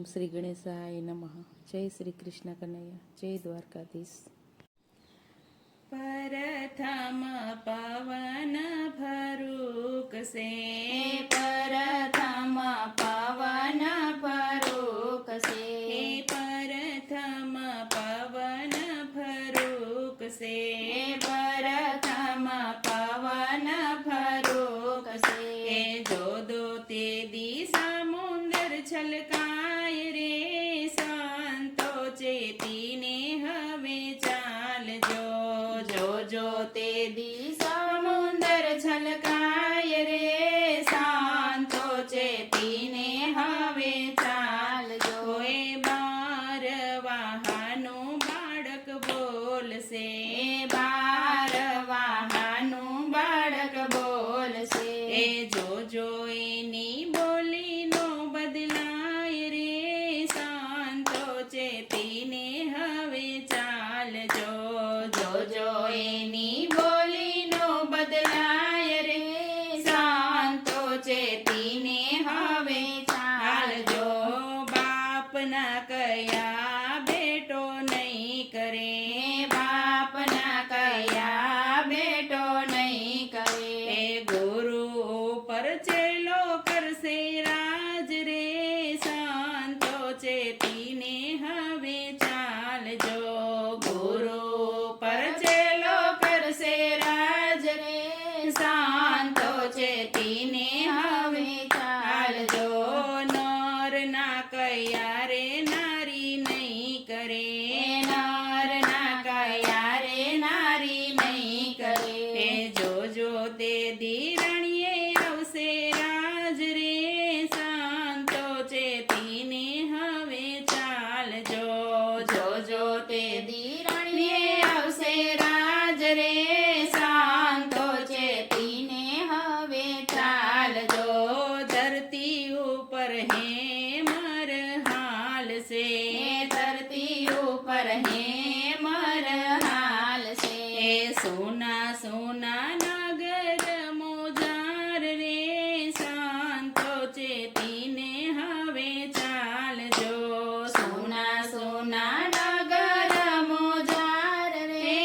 ઓમ શ્રી ગણેશાય નમઃ. જય શ્રી કૃષ્ણ કનૈયા, જય દ્વારકાધીશ. પ્રથમ પવન ભરૂક સે, પ્રથમ પવન ભરૂક સે, પ્રથમ પવન ભરૂક સે, પ્રથમ પવન ભરૂક સે. જો દો તે દી સમુંદર છલકાય રે, સંતો ચેતીને હવે ચાલજો. જો તે દી સમુંદર છલકાય રે, શાંતો ચેતીને હવે ચાલજો. એ બાર વાહાનું બાળક બોલશે, બાર વાહાનું બાળક બોલશે. એ જોજો એની બોલીનો બદલાય રે, શાંતો ચેતીને હવે ચાલજો. જોજો એની બોલીનો બદલાય રે, શાંતો ચેતીને હવે ચાલજો. બાપના કયા બેટો નહીં કરે, બાપના કયા બેટો નહીં કરે. એ ગુરુ ઉપર ચેલો કરશે રાજ રે, શાંતો ચેતીને હવે ચાલજો. ગુરુ પર ચેલો કરશે રાજ રે, શાંતો ચેતીને હવે ચાલજો. નરના કયા રે નારી નહીં કરે, નરના કયા રે નારી નહીં કરે. એ જોજો તે દીરણીએ આવશે રાજ રે, શાંતો ચેતીને હવે ચાલજો. જોજો તે દીરણીએ આવશે રાજ રે, શાંતો ચેતીને હવે ચાલજો. ધરતી ઉપર હે મર હાલશે, ધરતી ઉપર હેમર હાલશે. એ સોના સોના નગર મોજાર રે, શાંતો ચેતીને હવે ચાલજો. સોના સોના નગર મોજાર રે,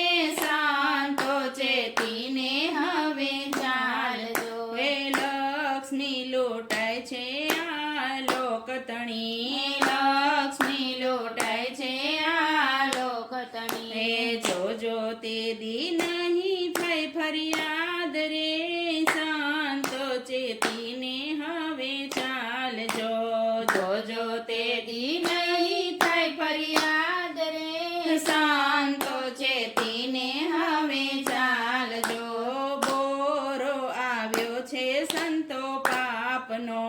શાંતો ચેતીને હવે ચાલજો. એ લક્ષ્મી લૂંટાય છે આ લોકતણી, લક્ષ્મી લૂંટાય છે આ લોકતણી. એ જોજો તે દી નહીં થાય ફરિયાદ રે, શાંતો ચેતીને હવે ચાલજો. જોજો તે દી નહીં થાય ફરિયાદ રે, શાંતો ચેતીને હવે ચાલજો. બોરો આવ્યો છે સંતો પાપનો,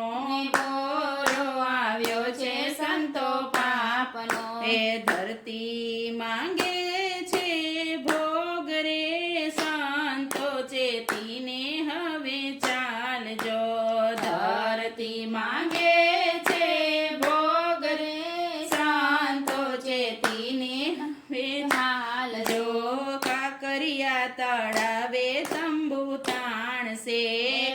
બોરો આવ્યો છે સંતો પાપનો. એ ધરતી માંગે છે ભોગ રે, શાંતો ચેતીને હવે ચાલજો. ધરતી માંગે છે ભોગ રે, શાંતો ચેતીને હવે ચાલજો. કાકરિયા તળાવે તંબુ તાણશે,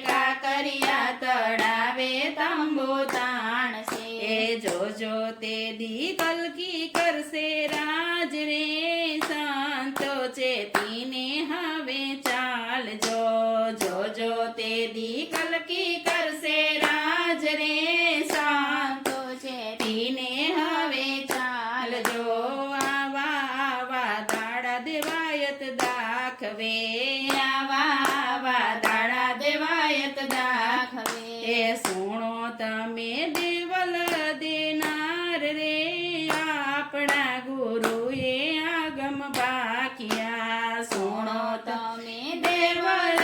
કાકરિયા તળાવે તંબુ તાણશે. એ જોજો તે દી કલકી કરશે રાજ રે, શાંતો ચેતીને હવે ચાલજો. જોજો તે દી કલકી કરશે રાજ રે, શાંતો ચેતીને હવે ચાલજો. આવા આવા દાડા દેવાયત દાખવે, આવા આવા દાડા દેવાયત દાખવે. એ સુણો તમે દેવલ દેનાર રે, આપણા ગુરુએ આગમ બાકિયા. સુણો તમે દેવલ